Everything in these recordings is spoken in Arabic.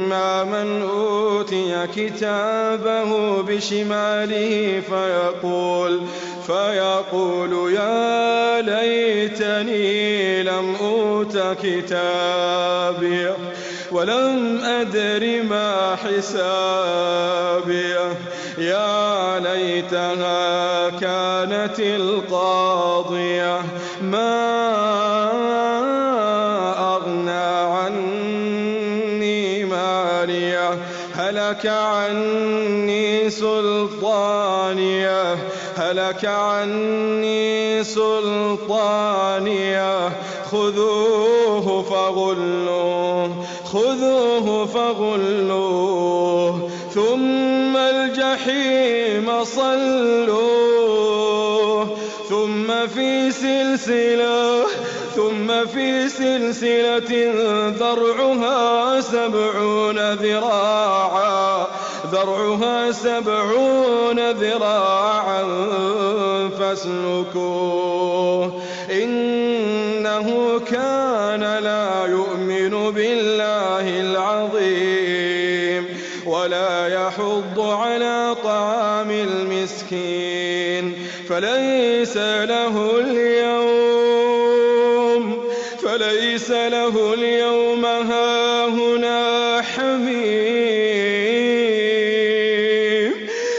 فأما من أوتي كتابه بشماله فيقول يا ليتني لم أوت كتابيه ولم أدر ما حسابيه يا ليتها كانت القاضية ما أغنى عني ماليه هلك عني سلطانيه خذوه فغلوه ثم الجحيم صلوه ثم في سلسلة ذرعها 70 ذراعا فاسلكوه إنه كان لا يؤمن بالله العظيم ولا يحض على طعام المسكين فليس له اليوم هاهنا حميم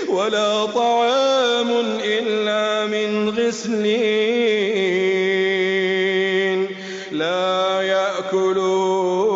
ولا طعام إلا من غسلين لا يأكله